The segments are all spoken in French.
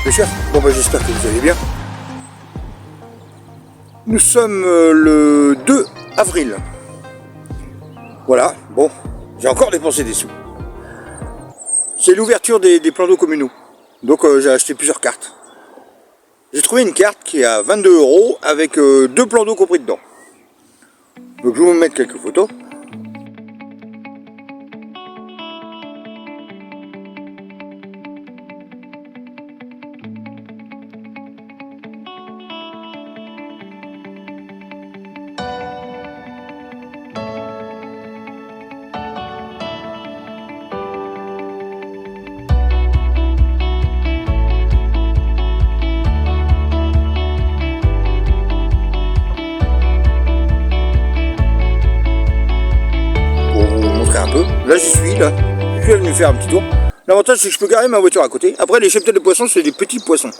Mes chers, bon bah j'espère que vous allez bien. Nous sommes le 2 avril. Voilà, bon, j'ai encore dépensé des sous. C'est l'ouverture des plans d'eau communaux. Donc j'ai acheté plusieurs cartes. J'ai trouvé une carte qui est à 22 € avec deux plans d'eau compris dedans. Donc je vais vous mettre quelques photos. Un peu. Là j'y suis, là. Je suis venu faire un petit tour. L'avantage c'est que je peux garer ma voiture à côté. Après les cheptels de poissons c'est des petits poissons.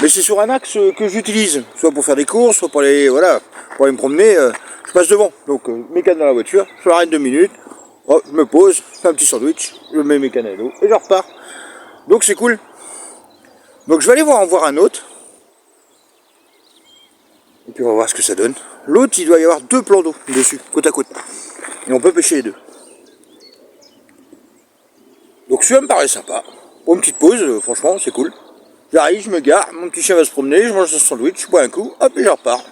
Mais c'est sur un axe que j'utilise. Soit pour faire des courses, soit pour aller, voilà, pour aller me promener. Je passe devant. Donc mes cannes dans la voiture, je m'arrête 2 minutes. Oh, je me pose, je fais un petit sandwich, je mets mes cannes à l'eau et je repars. Donc c'est cool. Donc je vais aller en voir un autre. Et puis on va voir ce que ça donne. L'autre il doit y avoir deux plans d'eau dessus, côte à côte. Et on peut pêcher les deux. Donc celui-là me paraît sympa. Pour une petite pause, franchement, c'est cool. J'arrive, je me gare, mon petit chien va se promener, je mange un sandwich, je bois un coup, hop, et je repars.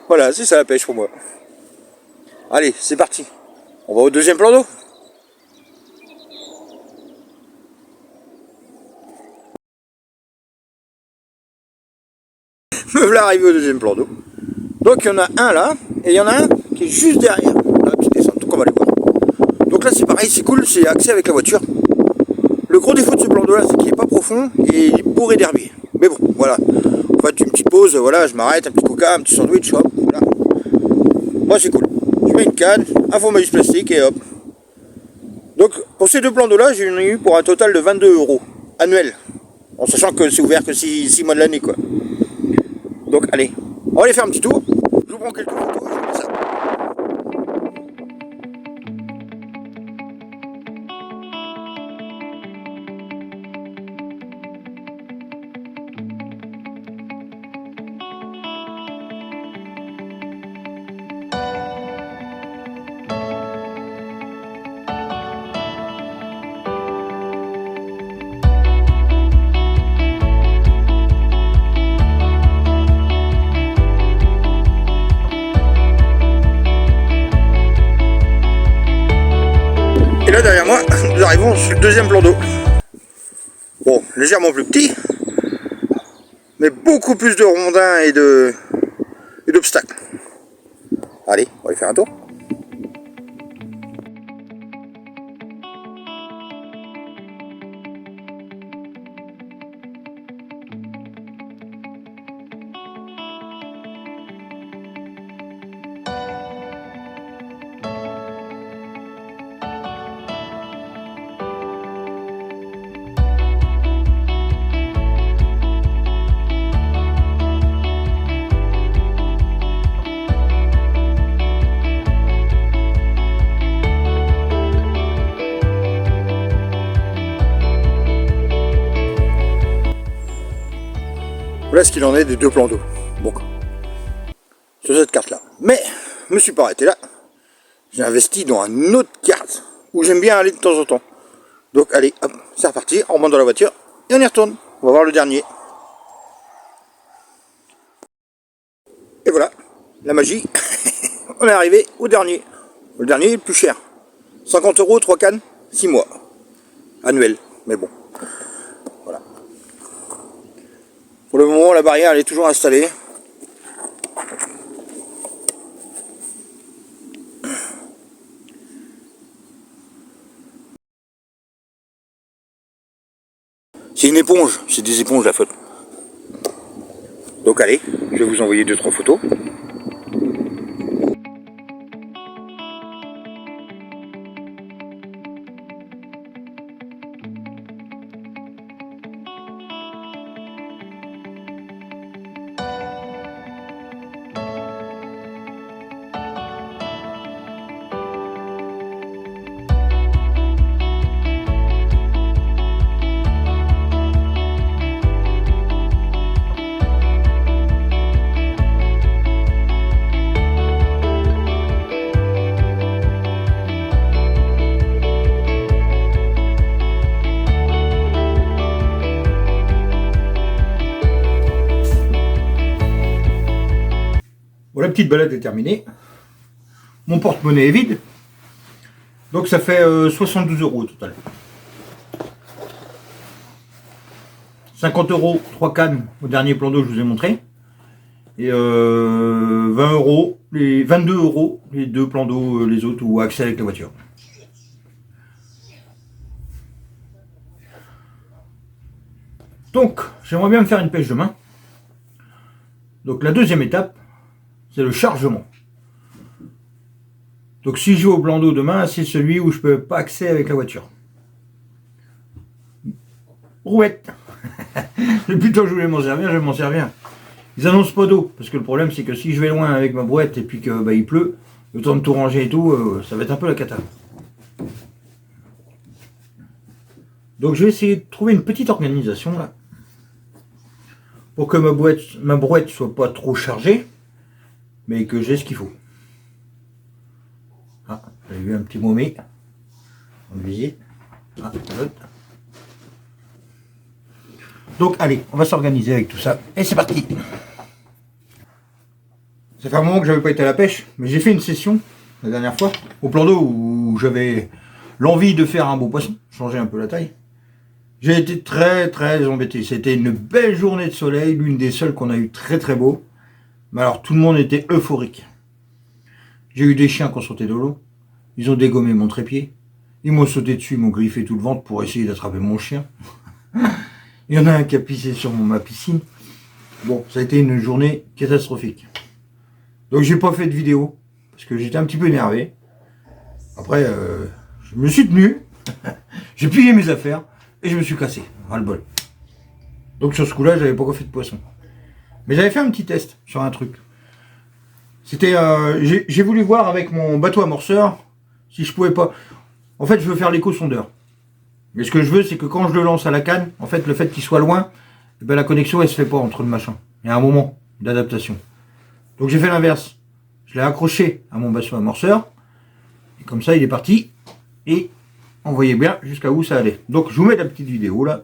Voilà, c'est ça la pêche pour moi. Allez, c'est parti. On va au deuxième plan d'eau. Me voilà arrivé au deuxième plan d'eau. Donc il y en a un là, et il y en a un qui est juste derrière. La petite descente, donc on va aller voir. Donc là c'est pareil, c'est cool, c'est accès avec la voiture. Le gros défaut de ce plan d'eau là, c'est qu'il n'est pas profond et il est bourré d'herbier. Mais bon, voilà. On va faire une petite pause, voilà, je m'arrête, un petit coca, un petit sandwich, hop, voilà. Moi c'est cool. Je mets une canne, un fromage plastique et hop. Donc pour ces deux plans d'eau là, j'en ai eu pour un total de 22 € annuel. En sachant que c'est ouvert que 6 mois de l'année quoi. Donc allez, on va aller faire un petit tour. Je vous prends quelques photos, je vous mets ça. Et là derrière moi, nous arrivons sur le deuxième plan d'eau. Bon, légèrement plus petit, mais beaucoup plus de rondins et d'obstacles. Allez, on va aller faire un tour. Voilà ce qu'il en est des deux plans d'eau. Bon, sur cette carte là. Mais je me suis pas arrêté là. J'ai investi dans une autre carte où j'aime bien aller de temps en temps. Donc allez, hop, c'est reparti, on remonte dans la voiture et on y retourne. On va voir le dernier. Et voilà, la magie. On est arrivé au dernier. Le dernier est le plus cher. 50 €, 3 cannes, 6 mois. Annuel, mais bon. Voilà. Pour le moment, la barrière elle est toujours installée. C'est une éponge, c'est des éponges la faute. Donc allez, je vais vous envoyer 2-3 photos. Bon, la petite balade est terminée. Mon porte-monnaie est vide. Donc ça fait 72 € au total. 50 €, 3 cannes au dernier plan d'eau que je vous ai montré. Et 20 €, les 22 € les deux plans d'eau, les autres, ou accès avec la voiture. Donc, j'aimerais bien me faire une pêche demain. Donc la deuxième étape, c'est le chargement. Donc si je vais au plan d'eau demain, c'est celui où je peux pas accès avec la voiture. Brouette. Depuis que je voulais m'en servir, je vais m'en servir. Ils annoncent pas d'eau, parce que le problème c'est que si je vais loin avec ma brouette et puis que il pleut, le temps de tout ranger et tout, ça va être un peu la cata. Donc je vais essayer de trouver une petite organisation là, pour que ma brouette soit pas trop chargée, mais que j'ai ce qu'il faut. Ah, j'ai vu un petit momé en visite. Ah, l'autre. Donc allez, on va s'organiser avec tout ça. Et c'est parti. Ça fait un moment que j'avais pas été à la pêche, mais j'ai fait une session la dernière fois au plan d'eau où j'avais l'envie de faire un beau poisson, changer un peu la taille. J'ai été très embêté. C'était une belle journée de soleil, l'une des seules qu'on a eu très beau. Mais alors tout le monde était euphorique. J'ai eu des chiens qui ont sauté de l'eau. Ils ont dégommé mon trépied. Ils m'ont sauté dessus, ils m'ont griffé tout le ventre pour essayer d'attraper mon chien. Il y en a un qui a pissé sur ma piscine. Bon, ça a été une journée catastrophique. Donc j'ai pas fait de vidéo, parce que j'étais un petit peu énervé. Après, je me suis tenu, j'ai plié mes affaires, et je me suis cassé, ras-le-bol. Donc sur ce coup-là, j'avais pas fait de poisson. Mais j'avais fait un petit test sur un truc. C'était, j'ai voulu voir avec mon bateau amorceur, si je pouvais pas... En fait, je veux faire l'écho-sondeur. Mais ce que je veux, c'est que quand je le lance à la canne, en fait, le fait qu'il soit loin, eh ben, la connexion, elle se fait pas entre le machin. Il y a un moment d'adaptation. Donc j'ai fait l'inverse. Je l'ai accroché à mon bateau amorceur. Et comme ça, il est parti. Et on voyait bien jusqu'à où ça allait. Donc je vous mets la petite vidéo là,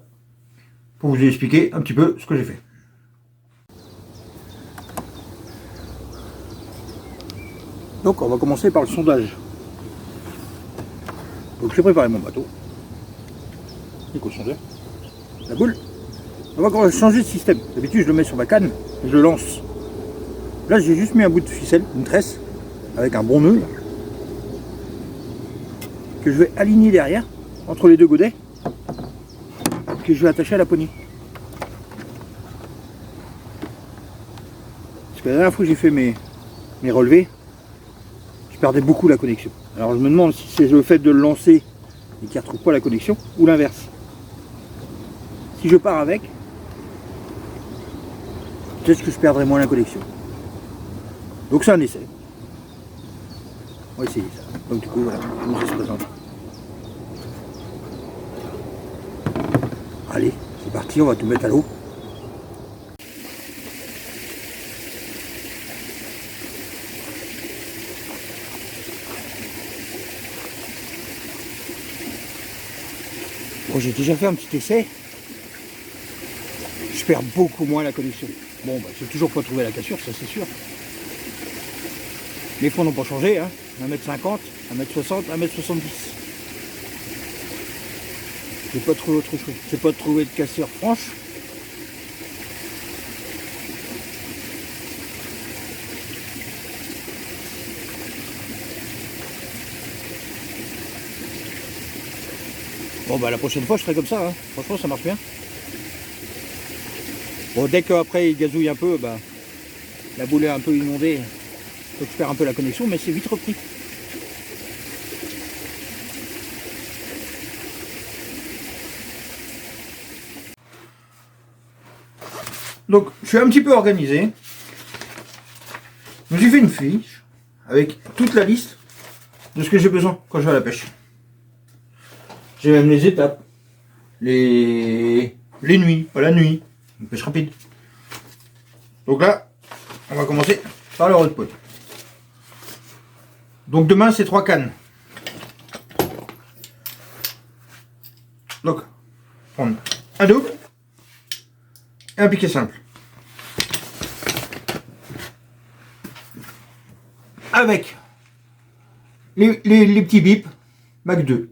pour vous expliquer un petit peu ce que j'ai fait. Donc on va commencer par le sondage. Donc j'ai préparé mon bateau. Éco-sondeur. La boule. On va changer de système. D'habitude je le mets sur ma canne et je le lance. Là j'ai juste mis un bout de ficelle, une tresse, avec un bon nœud, que je vais aligner derrière, entre les deux godets, que je vais attacher à la poignée. Parce que la dernière fois que j'ai fait mes relevés, je perdais beaucoup la connexion. Alors je me demande si c'est le fait de le lancer et qu'il ne retrouve pas la connexion, ou l'inverse. Si je pars avec, peut-être que je perdrai moins la connexion. Donc c'est un essai. On va essayer ça. Donc du coup voilà, comment ça se présente. Allez, c'est parti, on va tout mettre à l'eau. Bon, j'ai déjà fait un petit essai. Je perds beaucoup moins la connexion. Bon, bah, j'ai toujours pas trouvé la cassure, ça c'est sûr. Les fonds n'ont pas changé, hein. 1m50, 1m60, 1m70. J'ai pas trouvé autre chose. J'ai pas trouvé de cassure franche. Bon bah la prochaine fois je ferai comme ça, hein. Franchement ça marche bien. Bon dès qu'après il gazouille un peu, bah la boule est un peu inondée. Donc je perds un peu la connexion, mais c'est vite repris. Donc je suis un petit peu organisé. Je me suis fait une fiche avec toute la liste de ce que j'ai besoin quand je vais à la pêche. J'ai même les étapes, les nuits, pas la nuit, une pêche rapide. Donc là, on va commencer par le rod pot. Donc demain c'est 3 cannes. Donc, prendre un double et un piquet simple. avec les petits bips Mac 2.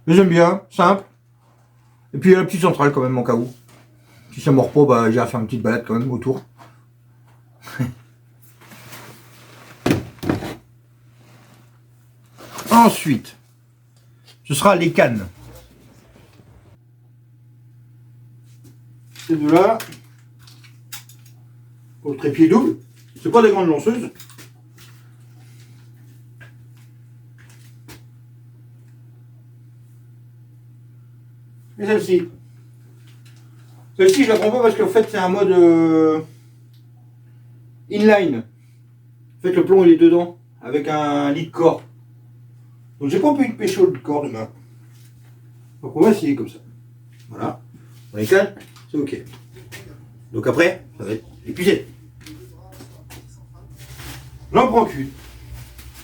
Je les aime bien, simple. Et puis il y a la petite centrale quand même en cas où. Si ça ne mord pas, bah, j'ai à faire une petite balade quand même autour. Ensuite, ce sera les cannes. Ces deux-là, pour le trépied double, c'est pas des grandes lanceuses. Et celle-ci. Celle-ci, je la prends pas parce qu'en fait, c'est un mode inline. En fait, le plomb, il est dedans, avec un lit de corps. Donc, j'ai pas pu une pécho de corps demain. Donc, on va essayer comme ça. Voilà. On les cale, c'est ok. Donc, après, ça va être épuisé. J'en prends qu'une.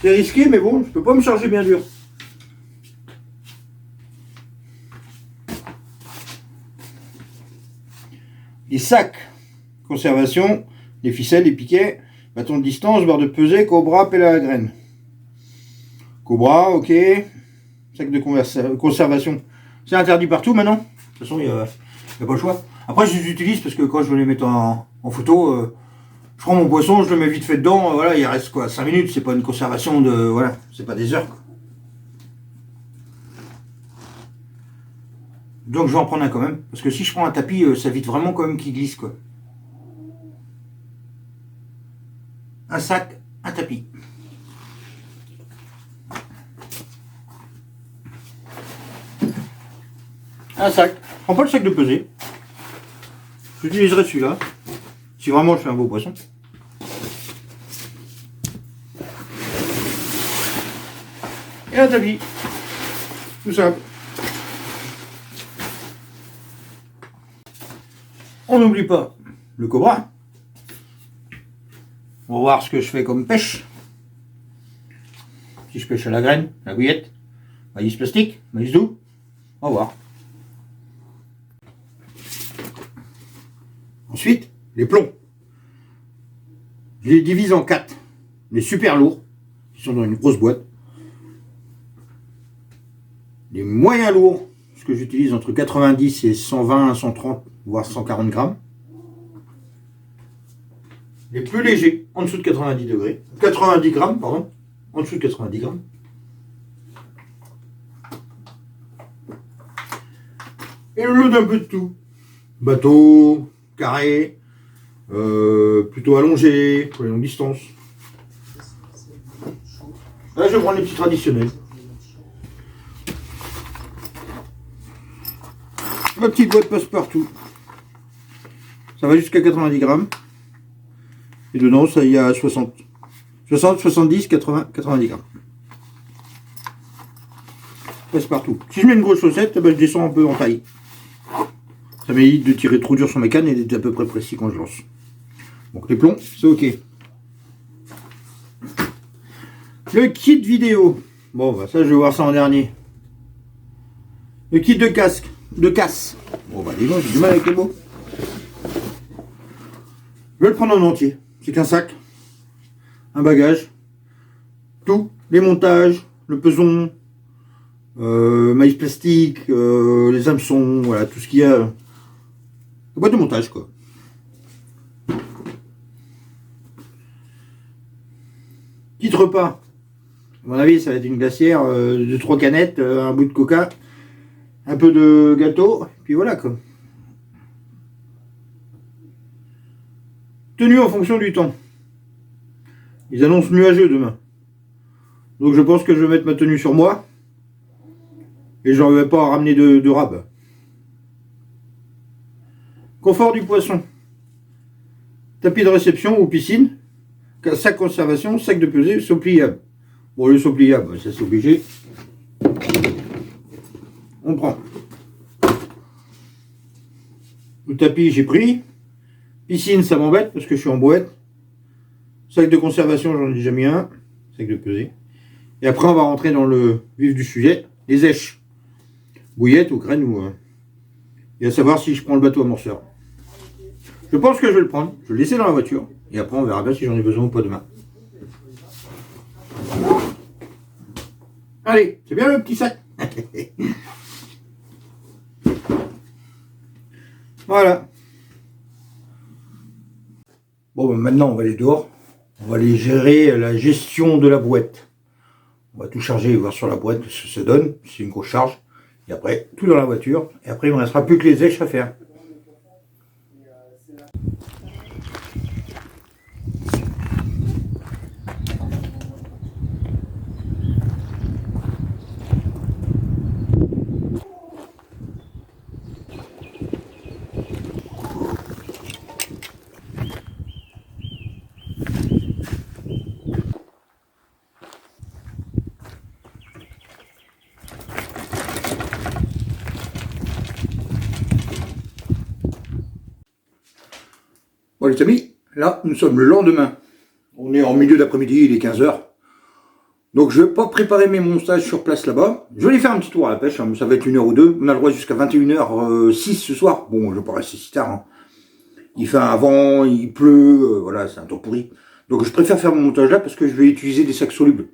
C'est risqué, mais bon, je peux pas me charger bien dur. Les sacs, conservation, les ficelles, les piquets, bâton de distance, barre de pesée, Cobra, pelle à la graine. Cobra, ok. Sac de conservation. C'est interdit partout maintenant. De toute façon, il n'y a pas le choix. Après, je les utilise parce que quand je veux les mettre en photo, je prends mon poisson, je le mets vite fait dedans, voilà, il reste quoi, 5 minutes, c'est pas une conservation de. Voilà, c'est pas des heures, quoi. Donc je vais en prendre un quand même, parce que si je prends un tapis, ça évite vraiment quand même qu'il glisse, quoi. Un sac, un tapis. Un sac. Je prends pas le sac de pesée. J'utiliserai celui-là. Si vraiment je fais un beau poisson. Et un tapis. Tout simple. On n'oublie pas le Cobra. On va voir ce que je fais comme pêche. Si je pêche à la graine, la bouillette, maïs plastique, maïs doux. On va voir. Ensuite, les plombs. Je les divise en 4. Les super lourds, qui sont dans une grosse boîte. Les moyens lourds, ce que j'utilise entre 90 et 120, 130, voire 140 grammes. Les plus légers, en dessous de 90 degrés. 90 grammes, pardon. En dessous de 90 grammes. Et le lot d'un peu de tout. Bateau, carré, plutôt allongé, pour les longues distances. Là, je vais prendre les petits traditionnels. Ma petite boîte passe-partout. Ça va jusqu'à 90 grammes. Et dedans, ça y a 60, 70, 80, 90 grammes. Passe-partout. Si je mets une grosse chaussette, ben, je descends un peu en taille. Ça m'évite de tirer trop dur sur mes cannes et d'être à peu près précis quand je lance. Donc les plombs, c'est ok. Le kit vidéo. Bon, bah ça, je vais voir ça en dernier. Le kit de casque. De casse. Bon, bah dis donc, j'ai du mal avec les mots. Je vais le prendre en entier. C'est qu'un sac. Un bagage. Tout. Les montages. Le peson. Maïs plastique. Les hameçons. Voilà, tout ce qu'il y a. La boîte de montage, quoi. Kit repas. À mon avis, ça va être une glacière de 3 canettes, un bout de coca, un peu de gâteau, puis voilà, quoi. Tenue en fonction du temps. Ils annoncent nuageux demain. Donc je pense que je vais mettre ma tenue sur moi. Et je ne vais pas ramener de rab. Confort du poisson. Tapis de réception ou piscine. Sac conservation, sac de pesée, seau pliable. Bon, le seau pliable, ça c'est obligé. On prend. Le tapis, j'ai pris. Piscine, ça m'embête parce que je suis en boîte. Sac de conservation, j'en ai déjà mis un. Sac de pesée. Et après, on va rentrer dans le vif du sujet. Les èches. Bouillette ou graine ou... et à savoir si je prends le bateau amorceur. Je pense que je vais le prendre. Je vais le laisser dans la voiture. Et après, on verra bien si j'en ai besoin ou pas demain. Allez, c'est bien le petit sac. Voilà. Bon, ben maintenant, on va aller dehors. On va aller gérer la gestion de la boîte. On va tout charger et voir sur la boîte ce que ça donne. C'est une grosse charge. Et après, tout dans la voiture. Et après, il ne me restera plus que les èches à faire. Bon les amis, là nous sommes le lendemain. On est en milieu d'après-midi, il est 15h. Donc je ne vais pas préparer mes montages sur place là-bas. Je vais aller faire un petit tour à la pêche, hein, ça va être 1h ou 2. On a le droit jusqu'à 21h06 ce soir. Bon, je ne vais pas rester si tard. Hein. Il fait un vent, il pleut, voilà, c'est un temps pourri. Donc je préfère faire mon montage là parce que je vais utiliser des sacs solubles.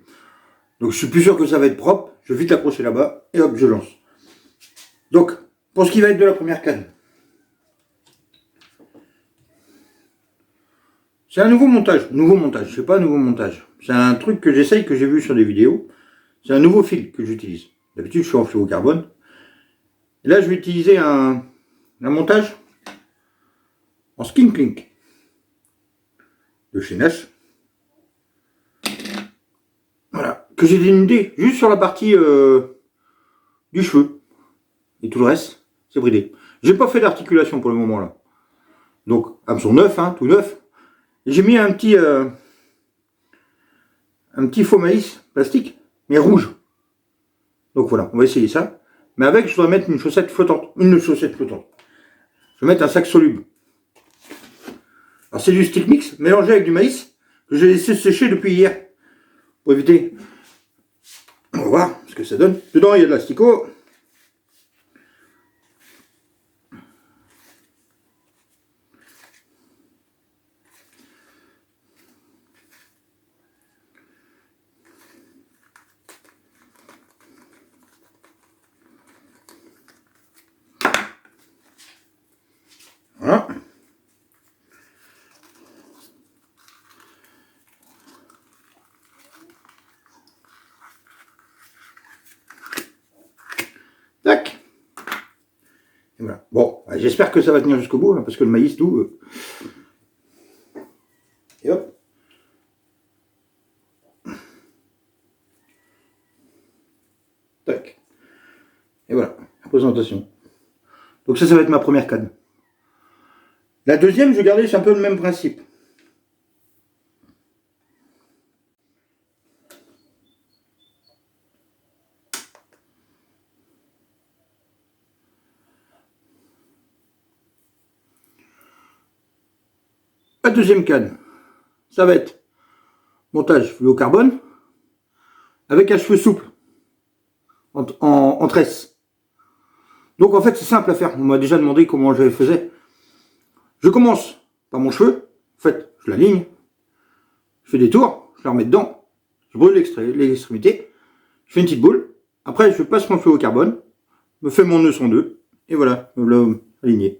Donc je suis plus sûr que ça va être propre. Je vais vite l'accrocher là-bas et hop, je lance. Donc, pour ce qui va être de la première canne. C'est un nouveau montage, c'est pas un nouveau montage. C'est un truc que j'essaye, que j'ai vu sur des vidéos. C'est un nouveau fil que j'utilise. D'habitude, je suis en fluorocarbone. Et là, je vais utiliser un montage en skin clink de chez Nash. Voilà, que j'ai dénudé juste sur la partie du cheveu. Et tout le reste, c'est bridé. J'ai pas fait d'articulation pour le moment là. Donc, hameçon neuf, hein, tout neuf. Et j'ai mis un petit faux maïs plastique, mais rouge. Donc voilà, on va essayer ça. Mais avec, je dois mettre une chaussette flottante. Une chaussette flottante. Je vais mettre un sac soluble. Alors c'est du stick mix mélangé avec du maïs que j'ai laissé sécher depuis hier. Pour éviter. On va voir ce que ça donne. Dedans, il y a de l'asticot. Voilà. Tac. Et voilà. Bon, j'espère que ça va tenir jusqu'au bout, hein, parce que le maïs tout. Et hop. Tac. Et voilà, la présentation. Donc ça va être ma première canne. La deuxième, je vais garder, c'est un peu le même principe. La deuxième canne, ça va être montage fluocarbone avec un cheveu souple en tresse. Donc en fait c'est simple à faire. On m'a déjà demandé comment je faisais. Je commence par mon cheveu. En fait, je l'aligne. Je fais des tours. Je la remets dedans. Je brûle l'extrémité. Je fais une petite boule. Après, je passe mon fluocarbone. Me fais mon nœud 102. Et voilà, me l'a aligné.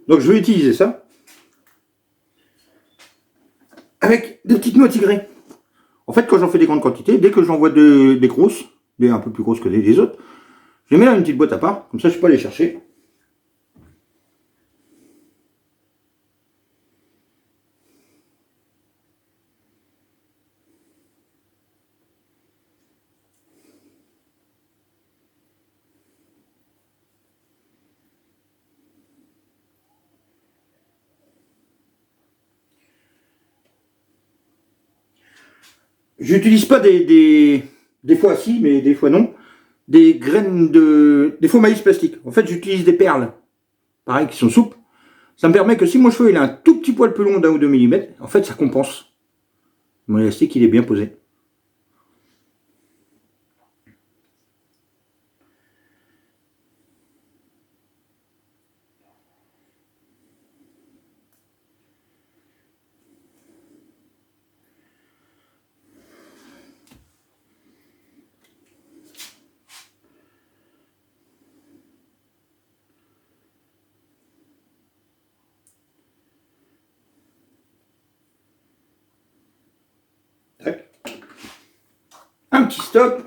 Donc je vais utiliser ça. Avec des petites noix tigrées. En fait, quand j'en fais des grandes quantités, dès que j'en vois des grosses, des un peu plus grosses que les autres, je les mets dans une petite boîte à part. Comme ça, je peux aller chercher. J'utilise pas des fois si, mais des fois non, des graines des faux maïs plastiques. En fait, j'utilise des perles, pareil, qui sont souples. Ça me permet que si mon cheveu il a un tout petit poil plus long d'1 ou 2 mm, en fait, ça compense. Mon élastique, il est bien posé. stop.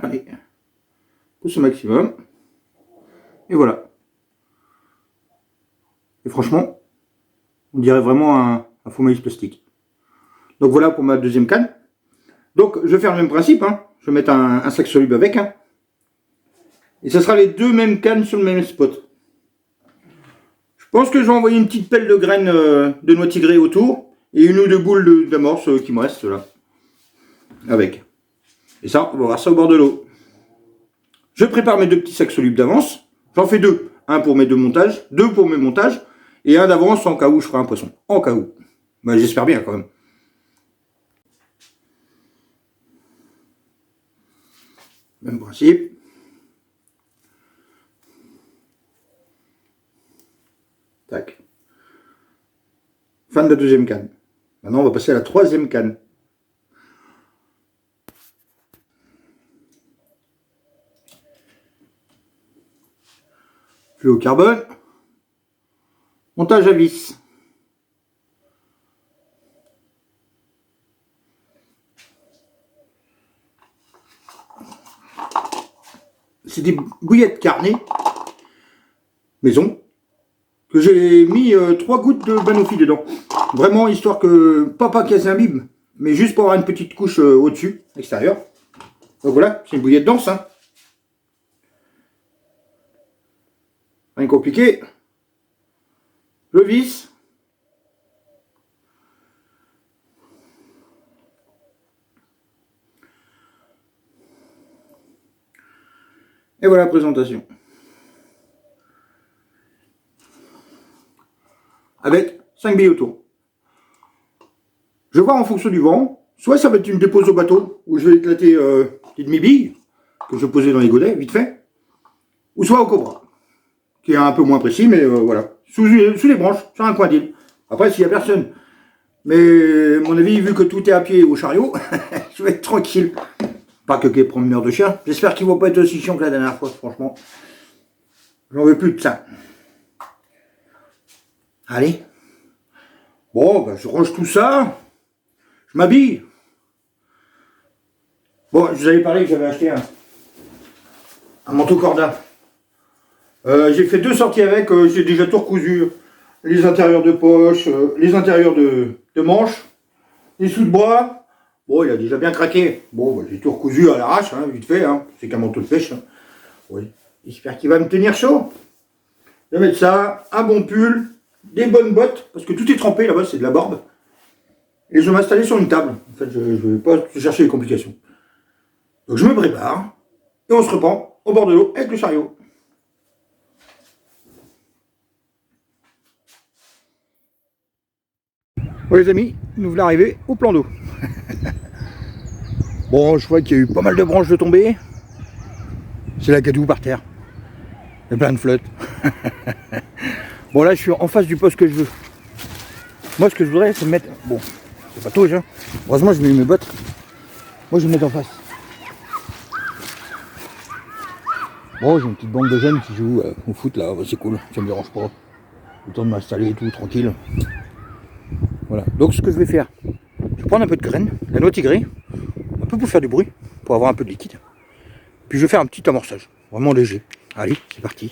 Allez, pousse au maximum. Et voilà. Et franchement, on dirait vraiment un faux maïs plastique. Donc voilà pour ma deuxième canne. Donc je vais faire le même principe. Hein. Je vais mettre un sac soluble avec. Hein. Et ce sera les deux mêmes cannes sur le même spot. Je pense que je vais envoyer une petite pelle de graines de noix tigrée autour. Et une ou deux boules d'amorce qui me restent là. Avec. Et ça, on va voir ça au bord de l'eau. Je prépare mes deux petits sacs solubles d'avance. J'en fais deux. Un pour mes deux montages, deux pour mes montages, et un d'avance en cas où je ferai un poisson. En cas où. Ben, j'espère bien quand même. Même principe. Tac. Fin de la deuxième canne. Maintenant, on va passer à la troisième canne. Fluo carbone. Montage à vis. C'est des bouillettes carnées maison que j'ai mis 3 gouttes de banoffee dedans. Vraiment histoire que, pas qu'elle s'imbibe, mais juste pour avoir une petite couche au-dessus, extérieure. Donc voilà, c'est une bouillette dense. Hein. Rien compliqué. Je visse. Et voilà la présentation. Avec 5 billes autour. Je vois en fonction du vent, soit ça va être une dépose au bateau, où je vais éclater des demi-billes, que je vais poser dans les godets, vite fait, ou soit au cobra, qui est un peu moins précis, mais voilà. Sous les branches, sur un coin d'île. Après, s'il n'y a personne. Mais, à mon avis, vu que tout est à pied au chariot, je vais être tranquille. Pas que qu'il promeneur de chien. J'espère qu'ils vont pas être aussi chiants que la dernière fois, franchement. J'en veux plus de ça. Allez. Bon, ben, je range tout ça. Je m'habille. Bon, je vous avais parlé que j'avais acheté un manteau corda. J'ai fait 2 sorties avec. J'ai déjà tout recousu. Les intérieurs de poche, les intérieurs de manches, les sous de bois. Bon, il a déjà bien craqué. Bon, bah, j'ai tout recousu à l'arrache, hein, vite fait. Hein. C'est qu'un manteau de pêche. Hein. Oui. J'espère qu'il va me tenir chaud. Je vais mettre ça, un bon pull, des bonnes bottes, parce que tout est trempé là-bas, c'est de la barbe. Et je vais m'installer sur une table. En fait, je ne vais pas chercher les complications. Donc je me prépare, et on se reprend au bord de l'eau avec le chariot. Bon les amis, nous voilà arrivés au plan d'eau. Bon, je vois qu'il y a eu pas mal de branches de tombées. C'est la cadou par terre. Il y a plein de flottes. Bon là je suis en face du poste que je veux. Moi ce que je voudrais c'est me mettre... Bon, c'est pas touche hein. Heureusement j'ai mis mes bottes. Moi je vais me mettre en face. Bon j'ai une petite bande de jeunes qui jouent au foot là, c'est cool, ça me dérange pas. Le temps de m'installer et tout, tranquille. Voilà, donc ce que je vais faire, je vais prendre un peu de graines, la noix tigrée, un peu pour faire du bruit, pour avoir un peu de liquide. Puis je vais faire un petit amorçage, vraiment léger. Allez, c'est parti.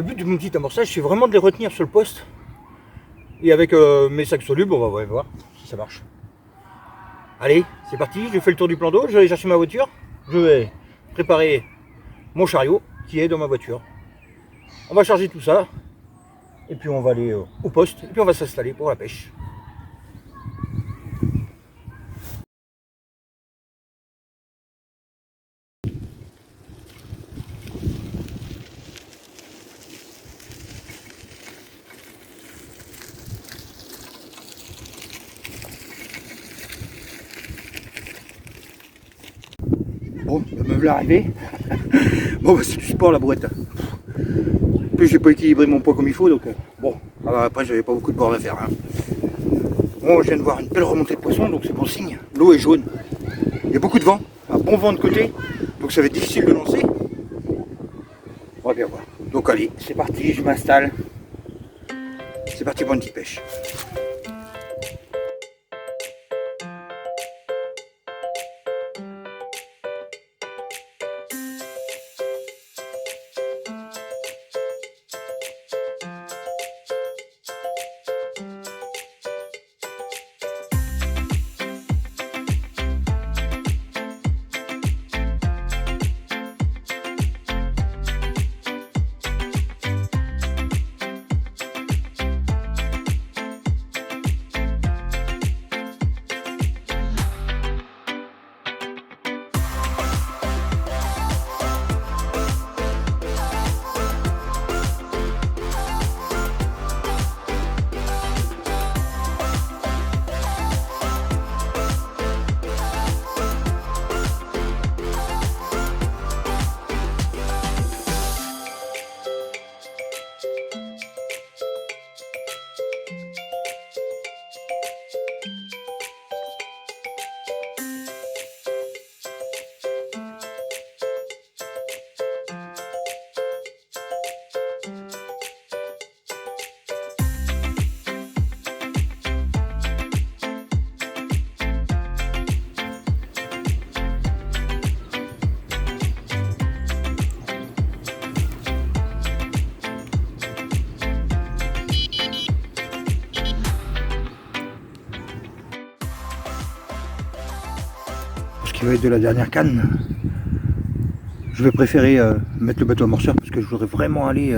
but de mon petit amorçage, c'est vraiment de les retenir sur le poste. Et avec mes sacs solubles, on va voir si ça marche. Allez, c'est parti, je fais le tour du plan d'eau, je vais aller chercher ma voiture. Je vais préparer mon chariot qui est dans ma voiture. On va charger tout ça. Et puis on va aller au poste. Et puis on va s'installer pour la pêche. Bon, me voilà arrivé. Bon, bah, c'est du sport la brouette. En plus, j'ai pas équilibré mon poids comme il faut, donc bon. Alors après, j'avais pas beaucoup de bord à faire. Hein. Bon, je viens de voir une belle remontée de poissons, donc c'est bon signe. L'eau est jaune. Il y a beaucoup de vent, un bon vent de côté, donc ça va être difficile de lancer. On va bien voir. Donc allez, c'est parti, je m'installe. C'est parti pour une petite pêche. Qui va être de la dernière canne, je vais préférer mettre le bateau amorceur parce que je voudrais vraiment aller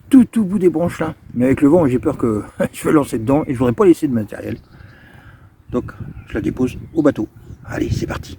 tout au bout des branches là. Mais avec le vent, j'ai peur que je vais lancer dedans et je voudrais pas laisser de matériel. Donc je la dépose au bateau. Allez, c'est parti.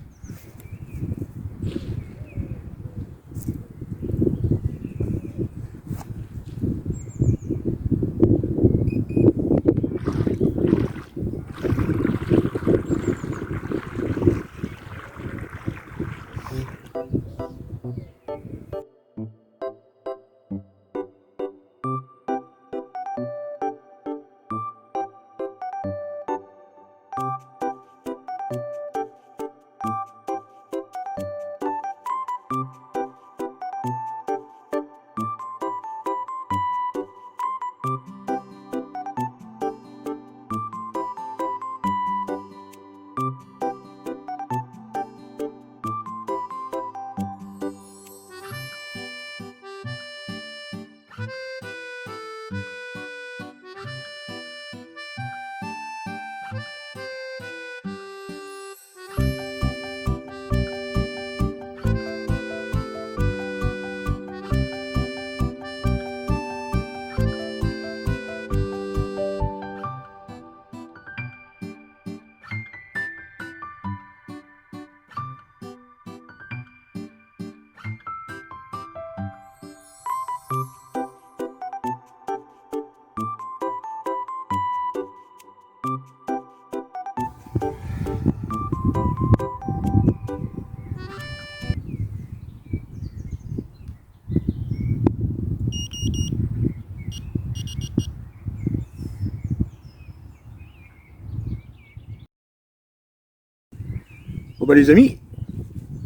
Bon bah les amis,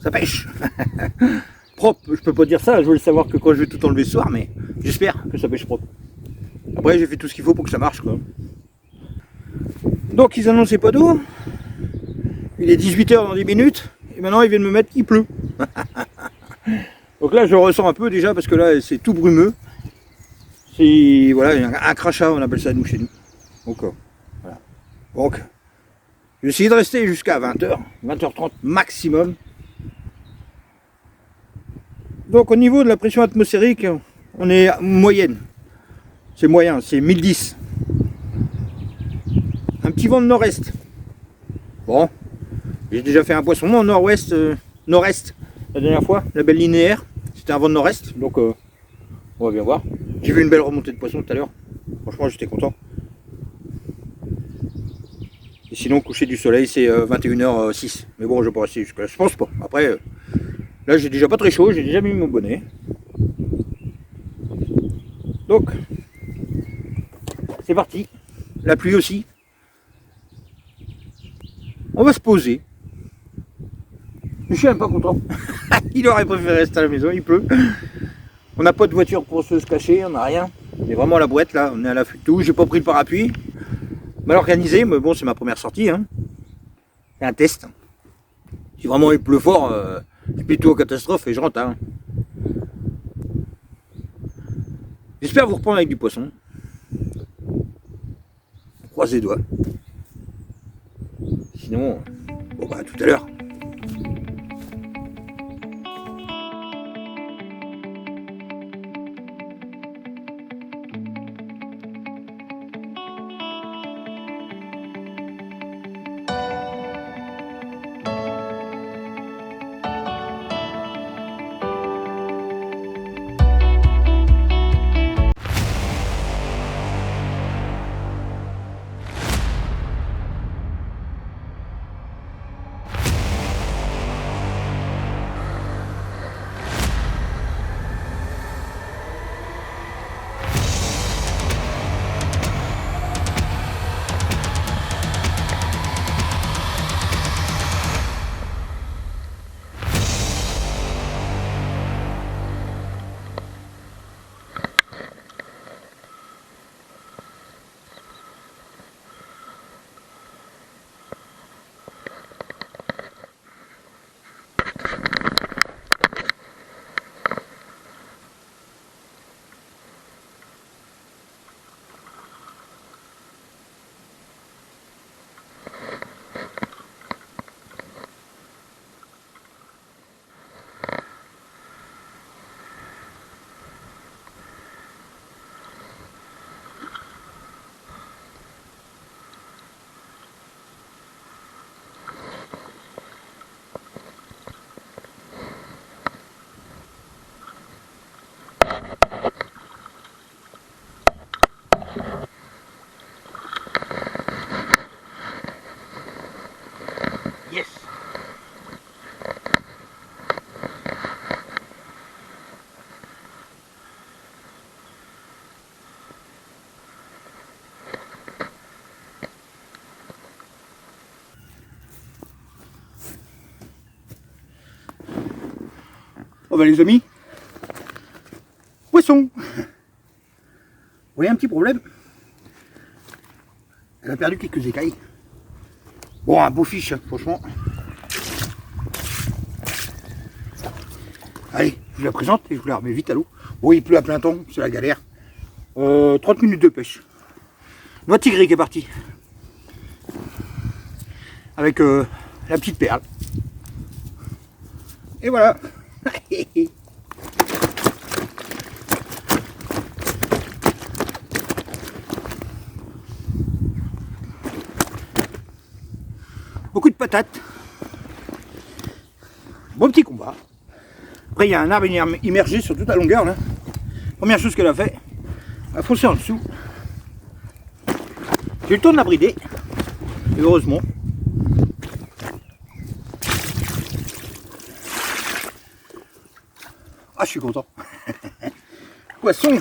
ça pêche. Propre, je peux pas dire ça, je veux le savoir que quand je vais tout enlever ce soir, mais j'espère que ça pêche propre. Après j'ai fait tout ce qu'il faut pour que ça marche quoi. Donc ils annonçaient pas d'eau. Il est 18 h dans 10 minutes, et maintenant ils viennent me mettre qu'il pleut. Donc là, je le ressens un peu déjà parce que là, c'est tout brumeux. C'est voilà, un crachat, on appelle ça nous chez nous. Donc, voilà. Donc, je vais essayer de rester jusqu'à 20h, 20h30 maximum. Donc au niveau de la pression atmosphérique, on est moyenne. C'est moyen, c'est 1010. Un petit vent de nord-est. Bon, j'ai déjà fait un poisson en nord-ouest, nord-est la dernière fois, la belle linéaire. C'était un vent de nord-est, donc on va bien voir. J'ai vu une belle remontée de poisson tout à l'heure. Franchement, j'étais content. Et sinon, coucher du soleil, c'est 21h06. Mais bon, je vais pas rester jusque là. Je pense pas. Après, là, j'ai déjà pas très chaud. J'ai déjà mis mon bonnet. Donc, c'est parti. La pluie aussi. On va se poser. Je suis même pas content. Il aurait préféré rester à la maison, il pleut. On n'a pas de voiture pour se cacher, on n'a rien. On est vraiment à la boîte là, on est à l'affût de tout. J'ai pas pris le parapluie. Mal organisé, mais bon, c'est ma première sortie. Hein. C'est un test. Si vraiment il pleut fort, c'est plutôt catastrophe et je rentre. Hein. J'espère vous reprendre avec du poisson. Croisez les doigts. Sinon, bon bah tout à l'heure. Yes. Oh bah les amis, poisson. Vous voyez un petit problème? Elle a perdu quelques écailles. Bon, un beau fiche, franchement. Allez, je vous la présente et je vous la remets vite à l'eau. Bon, il pleut à plein temps, c'est la galère. 30 minutes de pêche. Noix de tigre qui est parti. Avec la petite perle. Et voilà. Beaucoup de patates. Bon petit combat. Après il y a un arbre immergé sur toute la longueur là. Première chose qu'elle a fait, elle a foncé en dessous. J'ai eu le temps de la brider. Et heureusement. Ah, je suis content. Poisson.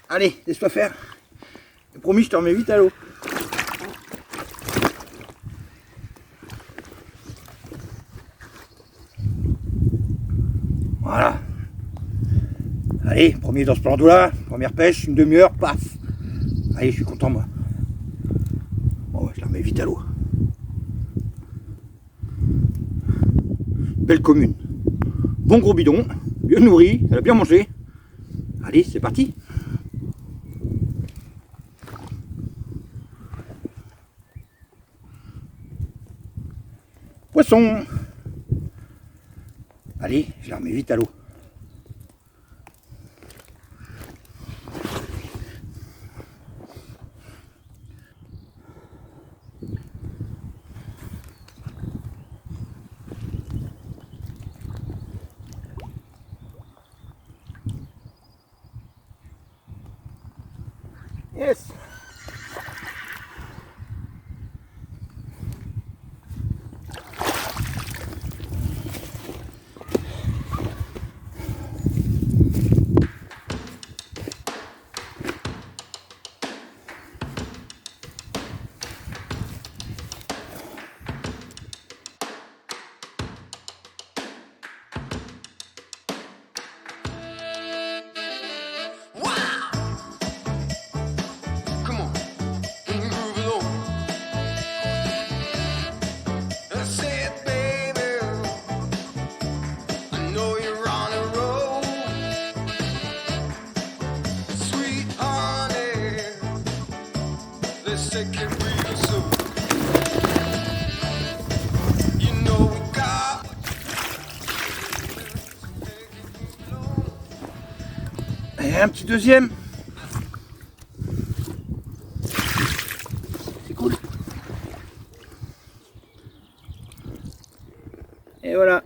Allez, laisse-toi faire. Et promis, je te remets vite à l'eau. Voilà. Allez, premier dans ce plan d'eau là. Première pêche, une demi-heure, paf. Allez, je suis content moi. Bon, je la remets vite à l'eau. Belle commune. Bon gros bidon. bien nourrie, elle a bien mangé. Allez, c'est parti. Poisson. Allez, je la remets vite à l'eau. Yes. Et un petit deuxième. C'est cool. Et voilà.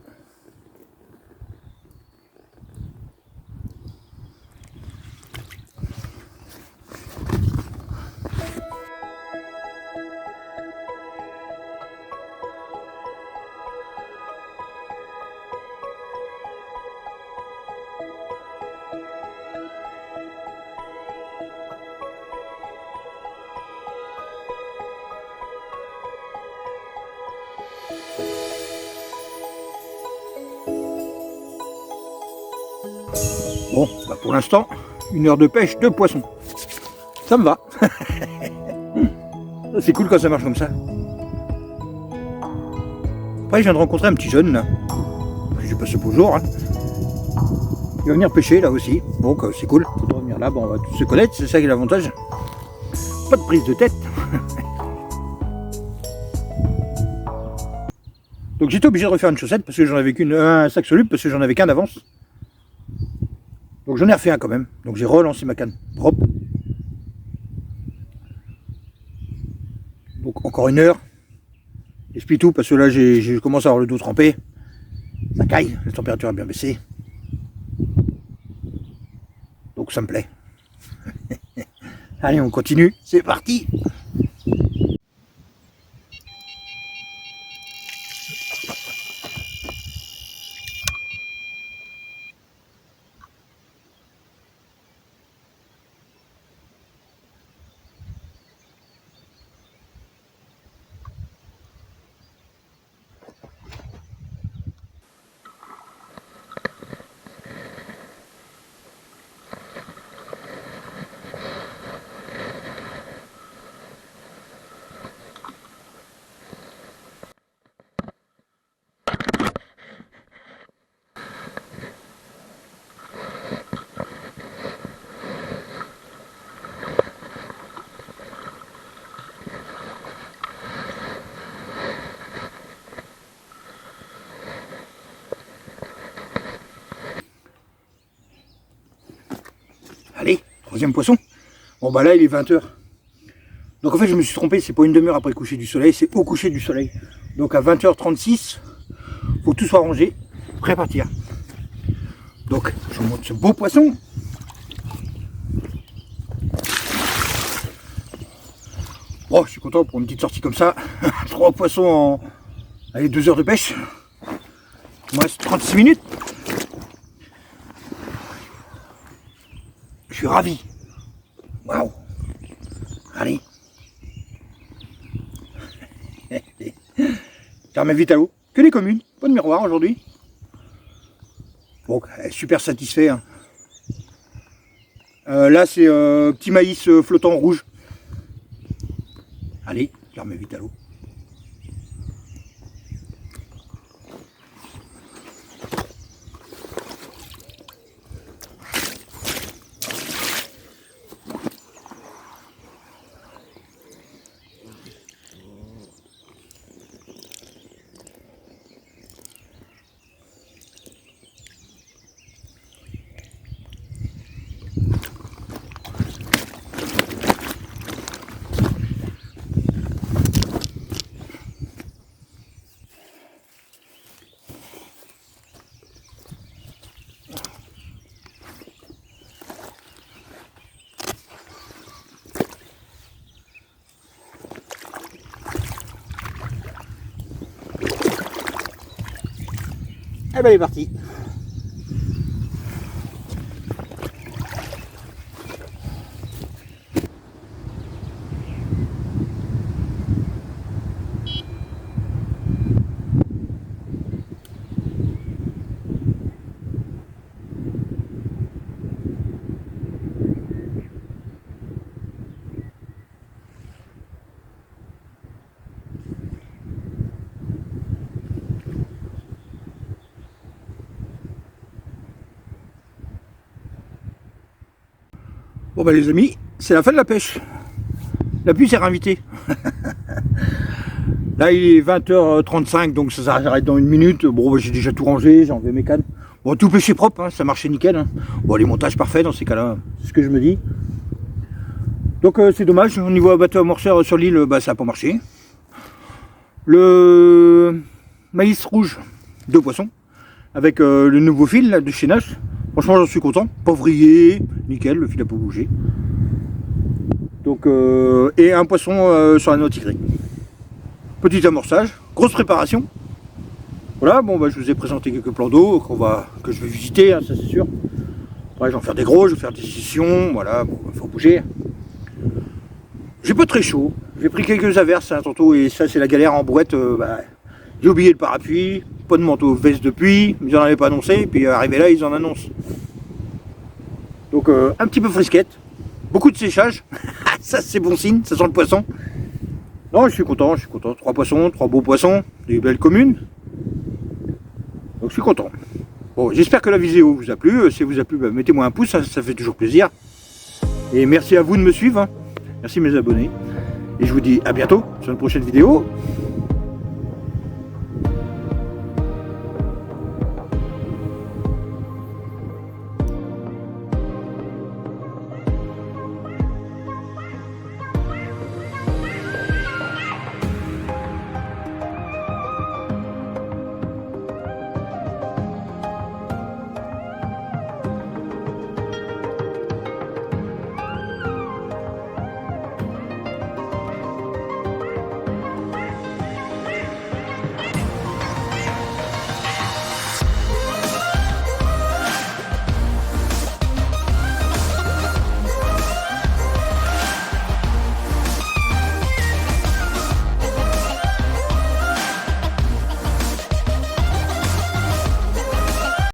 Bon, bah pour l'instant, 1 heure de pêche, 2 poissons. Ça me va. C'est cool quand ça marche comme ça. Après, je viens de rencontrer un petit jeune là. J'ai passé beau jour. Hein. Il va venir pêcher là aussi. Donc c'est cool. Il faudra venir là. Bon, on va tous se connaître. C'est ça qui est l'avantage. Pas de prise de tête. Donc j'étais obligé de refaire une chaussette parce que j'en avais un sac soluble parce que j'en avais qu'un d'avance. Donc j'en ai refait un quand même. Donc j'ai relancé ma canne propre. Donc encore 1 heure. J'explique tout parce que là j'ai commencé à avoir le dos trempé. Ça caille, la température a bien baissé. Donc ça me plaît. Allez, on continue. C'est parti. Allez, 3e poisson. Bon bah là il est 20h. Donc en fait je me suis trompé, c'est pas une demi-heure après le coucher du soleil, c'est au coucher du soleil. Donc à 20h36, faut que tout soit rangé, prêt à partir. Donc je vous montre ce beau poisson. Bon, je suis content pour une petite sortie comme ça. 3 poissons en allez, 2 heures de pêche. Il me reste 36 minutes. Je suis ravi. Waouh. Allez. Ça remet vite à l'eau. Que les communes. Pas de miroir aujourd'hui. Bon, super satisfait. Hein. Là, c'est petit maïs flottant rouge. Allez, je remets vite à l'eau. Eh ben, il est parti. Bon bah les amis, c'est la fin de la pêche. La pluie s'est réinvitée. Là il est 20h35, donc ça s'arrête dans une minute. Bon bah, j'ai déjà tout rangé, j'ai enlevé mes cannes. Bon, tout pêché propre, hein, ça marchait nickel. Hein. Bon, les montages parfaits dans ces cas-là, c'est ce que je me dis. Donc c'est dommage, au niveau bateau amorceur sur l'île, bah, ça n'a pas marché. Le maïs rouge, 2 poissons, avec le nouveau fil là, de chez Nash. Franchement, j'en suis content. Pas vrillé, nickel, le fil a pas bougé. Donc, et un poisson sur la noix tigrée. Petit amorçage, grosse préparation. Voilà, bon, bah, je vous ai présenté quelques plans d'eau que je vais visiter, hein, ça c'est sûr. Après, je vais en faire des gros, je vais faire des sessions, voilà, bon, faut bouger. J'ai pas très chaud, j'ai pris quelques averses hein, tantôt, et ça c'est la galère en brouette. Bah, j'ai oublié le parapluie, pas de manteau veste de pluie, ils en avaient pas annoncé, puis arrivé là, ils en annoncent. Donc un petit peu frisquette, beaucoup de séchage, ça c'est bon signe, ça sent le poisson. Non, je suis content, 3 poissons, 3 beaux poissons, des belles communes. Donc je suis content. Bon, j'espère que la vidéo vous a plu, si elle vous a plu, bah, mettez-moi un pouce, ça fait toujours plaisir. Et merci à vous de me suivre, hein. Merci mes abonnés. Et je vous dis à bientôt sur une prochaine vidéo.